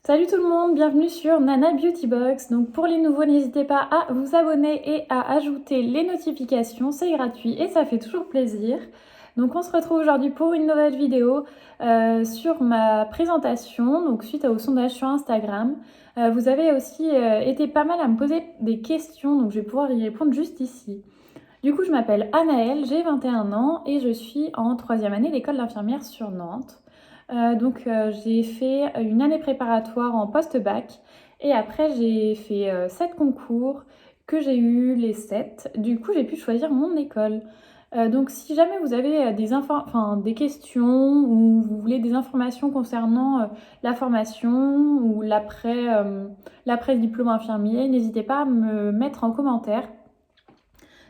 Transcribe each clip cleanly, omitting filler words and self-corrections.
Salut tout le monde, bienvenue sur Nana Beauty Box. Donc pour les nouveaux, n'hésitez pas à vous abonner et à ajouter les notifications, c'est gratuit et ça fait toujours plaisir. Donc on se retrouve aujourd'hui pour une nouvelle vidéo sur ma présentation, donc suite au sondage sur Instagram. Vous avez aussi été pas mal à me poser des questions, donc je vais pouvoir y répondre juste ici. Du coup, je m'appelle Anaëlle, j'ai 21 ans et je suis en troisième année d'école d'infirmière sur Nantes. J'ai fait une année préparatoire en post-bac et après j'ai fait 7 concours que j'ai eu les 7. Du coup, j'ai pu choisir mon école. Donc si jamais vous avez des questions ou vous voulez des informations concernant la formation ou l'après-diplôme infirmier, n'hésitez pas à me mettre en commentaire.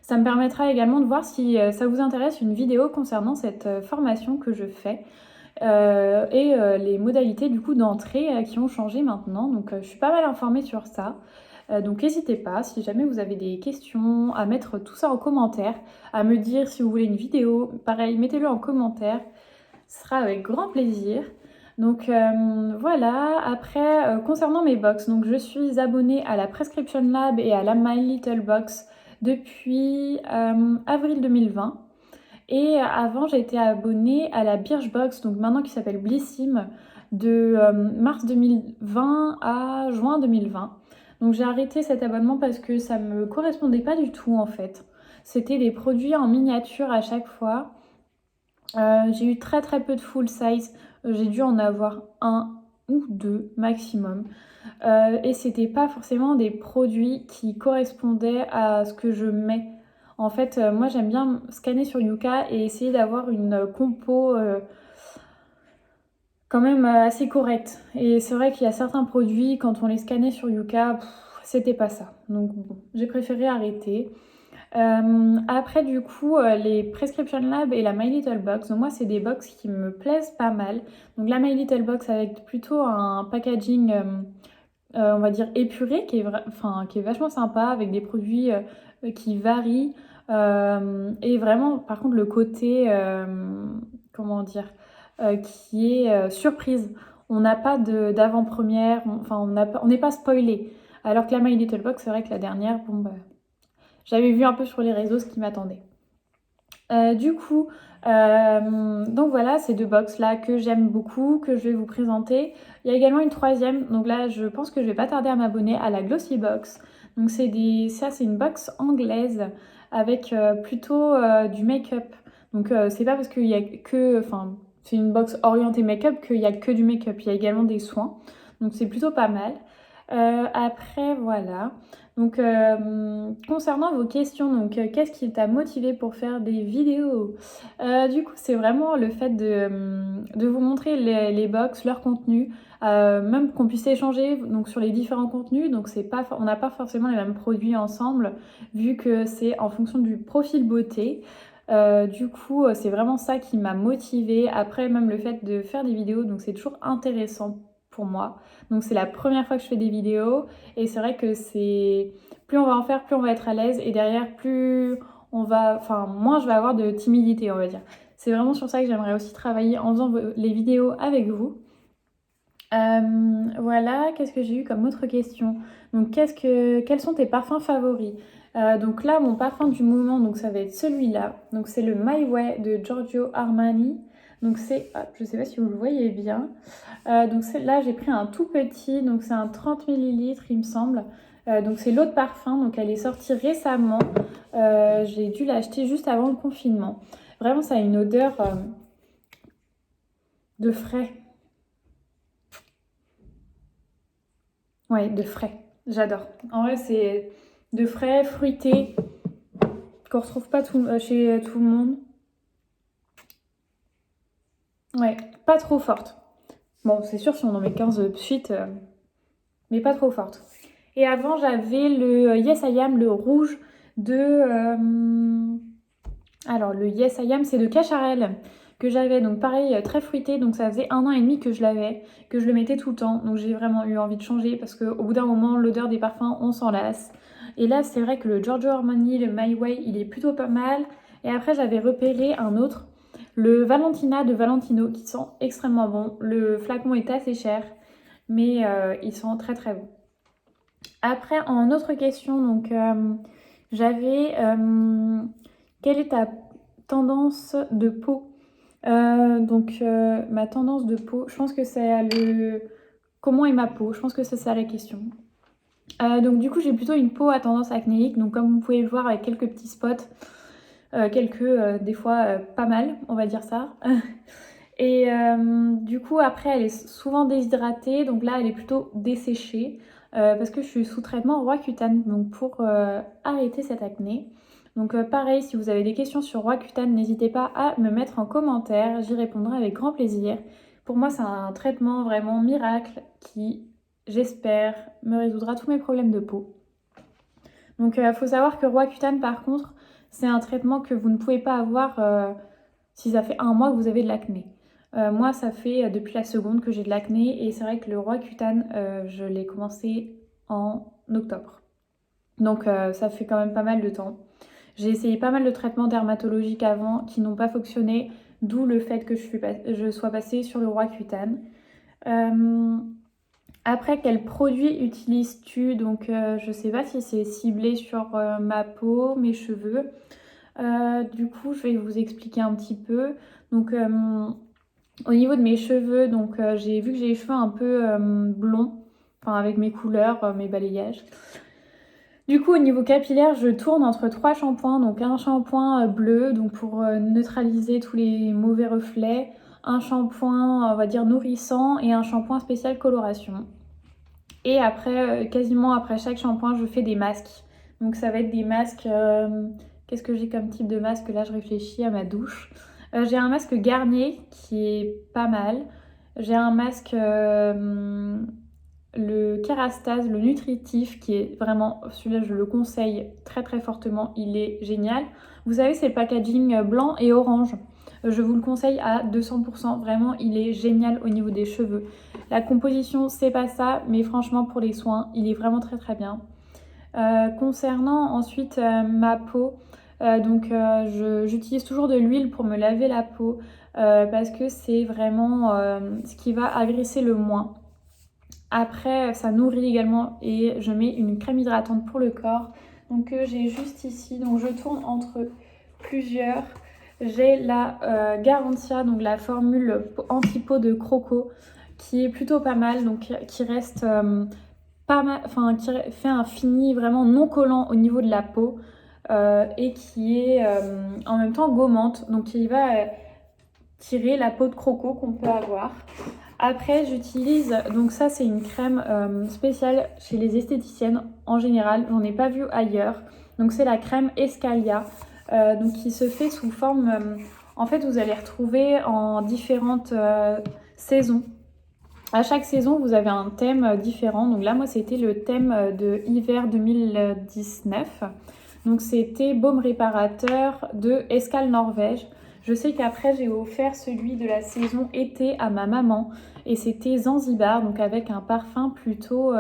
Ça me permettra également de voir si ça vous intéresse une vidéo concernant cette formation que je fais les modalités du coup d'entrée qui ont changé maintenant. Donc je suis pas mal informée sur ça. Donc n'hésitez pas, si jamais vous avez des questions, à mettre tout ça en commentaire, à me dire si vous voulez une vidéo. Pareil, mettez-le en commentaire, ce sera avec grand plaisir. Donc voilà, après concernant mes box, donc je suis abonnée à la Prescription Lab et à la My Little Box depuis avril 2020. Et avant, j'ai été abonnée à la Birchbox, donc maintenant qui s'appelle Blissim, de mars 2020 à juin 2020. Donc j'ai arrêté cet abonnement parce que ça me correspondait pas du tout en fait. C'était des produits en miniature à chaque fois. J'ai eu très très peu de full size. J'ai dû en avoir un ou deux maximum. Et c'était pas forcément des produits qui correspondaient à ce que je mets. En fait, moi j'aime bien scanner sur Yuka et essayer d'avoir une compo quand même assez correcte. Et c'est vrai qu'il y a certains produits, quand on les scannait sur Yuka, c'était pas ça. Donc bon, j'ai préféré arrêter. Après, du coup, les Prescription Lab et la My Little Box, donc moi, c'est des box qui me plaisent pas mal. Donc la My Little Box avec plutôt un packaging, on va dire épuré, qui est vachement sympa, avec des produits qui varient. Et vraiment, par contre, le côté, comment dire, qui est surprise. On n'a pas d'avant-première, on n'est pas spoilé. Alors que la My Little Box, c'est vrai que la dernière, bon, bah, j'avais vu un peu sur les réseaux ce qui m'attendait. Du coup, donc voilà, ces deux box là que j'aime beaucoup, que je vais vous présenter. Il y a également une troisième, donc là je pense que je vais pas tarder à m'abonner à la Glossy Box. Donc c'est une box anglaise avec plutôt du make-up. Donc c'est pas parce qu'il y a que, enfin c'est une box orientée make-up qu'il y a que du make-up. Il y a également des soins, donc c'est plutôt pas mal. Après voilà. Donc, concernant vos questions, donc qu'est-ce qui t'a motivé pour faire des vidéos? Du coup, c'est vraiment le fait de vous montrer les box, leur contenu, même qu'on puisse échanger donc, sur les différents contenus. Donc, on n'a pas forcément les mêmes produits ensemble, vu que c'est en fonction du profil beauté. Du coup, c'est vraiment ça qui m'a motivée. Après, même le fait de faire des vidéos, donc c'est toujours intéressant pour moi. Donc, c'est la première fois que je fais des vidéos. Et c'est vrai que c'est plus on va en faire, plus on va être à l'aise et derrière plus moins je vais avoir de timidité, on va dire. C'est vraiment sur ça que j'aimerais aussi travailler en faisant les vidéos avec vous. Voilà, qu'est-ce que j'ai eu comme autre question? Donc quels sont tes parfums favoris? Donc là, mon parfum du moment, donc ça va être celui-là. Donc c'est le My Way de Giorgio Armani. Donc je sais pas si vous le voyez bien. Là, j'ai pris un tout petit, donc c'est un 30 millilitres, il me semble. Donc c'est l'eau de parfum, donc elle est sortie récemment. J'ai dû l'acheter juste avant le confinement. Vraiment, ça a une odeur de frais. Ouais, de frais. J'adore. En vrai, c'est de frais, fruité, qu'on retrouve pas chez tout le monde. Ouais, pas trop forte. Bon, c'est sûr, si on en met 15 de suite, mais pas trop forte. Et avant, j'avais le Yes I Am, le rouge de... Alors, le Yes I Am, c'est de Cacharel que j'avais. Donc, pareil, très fruité. Donc, ça faisait 1 an et demi que je l'avais, que je le mettais tout le temps. Donc, j'ai vraiment eu envie de changer parce qu'au bout d'un moment, l'odeur des parfums, on s'en lasse. Et là, c'est vrai que le Giorgio Armani, le My Way, il est plutôt pas mal. Et après, j'avais repéré un autre, le Valentina de Valentino, qui sent extrêmement bon. Le flacon est assez cher. mais ils sont très très bons. Après, en autre question, donc j'avais quelle est ta tendance de peau? Ma tendance de peau, je pense que c'est comment est ma peau? Je pense que c'est ça la question. Donc du coup, j'ai plutôt une peau à tendance acnéique, donc comme vous pouvez le voir avec quelques petits spots, des fois pas mal, on va dire ça. Et du coup, après, elle est souvent déshydratée, donc là, elle est plutôt desséchée parce que je suis sous traitement Roaccutane, donc pour arrêter cette acné. Donc pareil, si vous avez des questions sur Roaccutane, n'hésitez pas à me mettre en commentaire, j'y répondrai avec grand plaisir. Pour moi, c'est un traitement vraiment miracle qui, j'espère, me résoudra tous mes problèmes de peau. Donc il faut savoir que Roaccutane, par contre, c'est un traitement que vous ne pouvez pas avoir si ça fait 1 mois que vous avez de l'acné. Moi, ça fait depuis la seconde que j'ai de l'acné et c'est vrai que le Roaccutane, je l'ai commencé en octobre. Donc ça fait quand même pas mal de temps. J'ai essayé pas mal de traitements dermatologiques avant qui n'ont pas fonctionné, d'où le fait que je sois passée sur le Roaccutane. Après, quel produit utilises-tu? Donc je sais pas si c'est ciblé sur ma peau, mes cheveux. Du coup, je vais vous expliquer un petit peu. Donc au niveau de mes cheveux, donc j'ai vu que j'ai les cheveux un peu blonds, enfin avec mes couleurs, mes balayages. Du coup, au niveau capillaire, je tourne entre 3 shampoings. Donc un shampoing bleu, donc pour neutraliser tous les mauvais reflets, un shampoing, on va dire nourrissant, et un shampoing spécial coloration. Et après, quasiment après chaque shampoing, je fais des masques. Donc ça va être des masques. Qu'est-ce que j'ai comme type de masque? Là, je réfléchis à ma douche. J'ai un masque Garnier qui est pas mal. J'ai un masque, le Kérastase, le nutritif, qui est vraiment, celui-là, je le conseille très très fortement. Il est génial. Vous savez, c'est le packaging blanc et orange. Je vous le conseille à 200%. Vraiment, il est génial au niveau des cheveux. La composition, c'est pas ça, mais franchement, pour les soins, il est vraiment très très bien. Concernant ensuite ma peau, j'utilise toujours de l'huile pour me laver la peau parce que c'est vraiment ce qui va agresser le moins. Après, ça nourrit également et je mets une crème hydratante pour le corps. Donc j'ai juste ici, donc je tourne entre plusieurs. J'ai la Garantia, donc la formule anti-peau de Croco, qui est plutôt pas mal, donc qui reste pas mal, enfin qui fait un fini vraiment non collant au niveau de la peau et qui est en même temps gommante, donc qui va tirer la peau de croco qu'on peut avoir. Après, j'utilise, donc ça c'est une crème spéciale chez les esthéticiennes en général, j'en ai pas vu ailleurs. Donc c'est la crème Escalia, donc qui se fait sous forme, en fait vous allez retrouver en différentes saisons. À chaque saison, vous avez un thème différent. Donc là, moi, c'était le thème de hiver 2019. Donc c'était baume réparateur de Escale Norvège. Je sais qu'après, j'ai offert celui de la saison été à ma maman. Et c'était Zanzibar, donc avec un parfum plutôt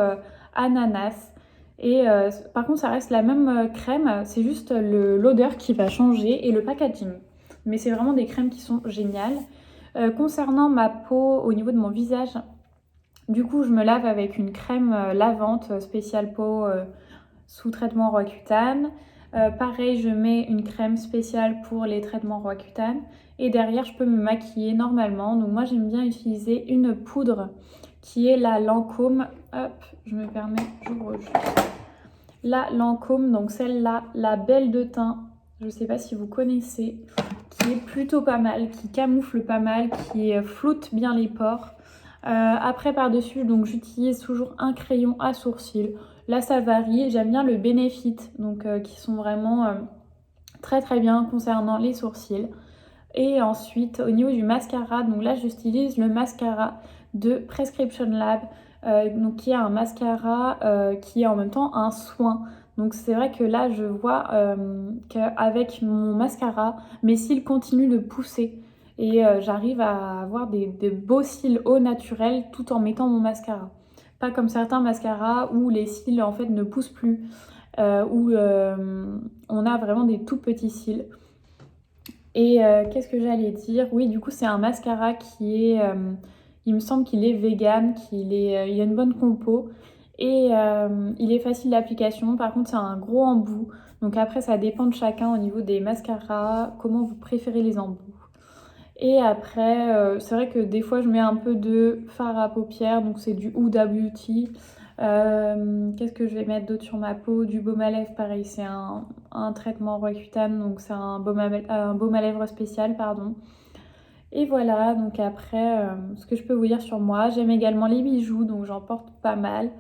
ananas. Et par contre, ça reste la même crème. C'est juste l'odeur qui va changer et le packaging. Mais c'est vraiment des crèmes qui sont géniales. Concernant ma peau, au niveau de mon visage, du coup, je me lave avec une crème lavante spéciale peau sous traitement Roaccutane. Pareil, je mets une crème spéciale pour les traitements Roaccutane. Et derrière, je peux me maquiller normalement. Donc moi, j'aime bien utiliser une poudre qui est la Lancôme. Hop, je me permets, j'ouvre juste. La Lancôme, donc celle-là, la Belle de Teint. Je ne sais pas si vous connaissez. Qui est plutôt pas mal, qui camoufle pas mal, qui floute bien les pores. Après par-dessus, donc j'utilise toujours un crayon à sourcils. Là ça varie, j'aime bien le Benefit, donc qui sont vraiment très très bien concernant les sourcils. Et ensuite au niveau du mascara, donc là j'utilise le mascara de Prescription Lab, donc qui est un mascara qui est en même temps un soin. Donc c'est vrai que là je vois qu'avec mon mascara, mes cils continuent de pousser. Et j'arrive à avoir des beaux cils au naturel tout en mettant mon mascara. Pas comme certains mascaras où les cils en fait ne poussent plus, où on a vraiment des tout petits cils. Et qu'est-ce que j'allais dire? Oui, du coup c'est un mascara Il me semble qu'il est vegan, il a une bonne compo et il est facile d'application. Par contre, c'est un gros embout. Donc après, ça dépend de chacun au niveau des mascaras, comment vous préférez les embouts. Et après, c'est vrai que des fois, je mets un peu de fard à paupières, donc c'est du Huda Beauty. Qu'est-ce que je vais mettre d'autre sur ma peau? Du baume à lèvres, pareil, c'est un traitement Roaccutane, donc c'est un baume à lèvres spécial, pardon. Et voilà, donc après, ce que je peux vous dire sur moi, j'aime également les bijoux, donc j'en porte pas mal.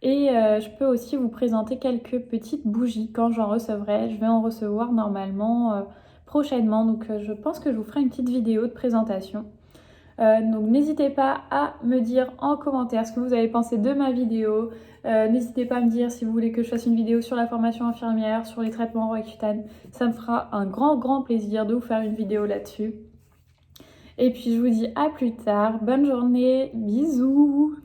Et je peux aussi vous présenter quelques petites bougies quand j'en recevrai. Je vais en recevoir normalement prochainement, donc je pense que je vous ferai une petite vidéo de présentation. Donc n'hésitez pas à me dire en commentaire ce que vous avez pensé de ma vidéo. N'hésitez pas à me dire si vous voulez que je fasse une vidéo sur la formation infirmière, sur les traitements Roaccutane. Ça me fera un grand plaisir de vous faire une vidéo là-dessus. Et puis je vous dis à plus tard, bonne journée, bisous!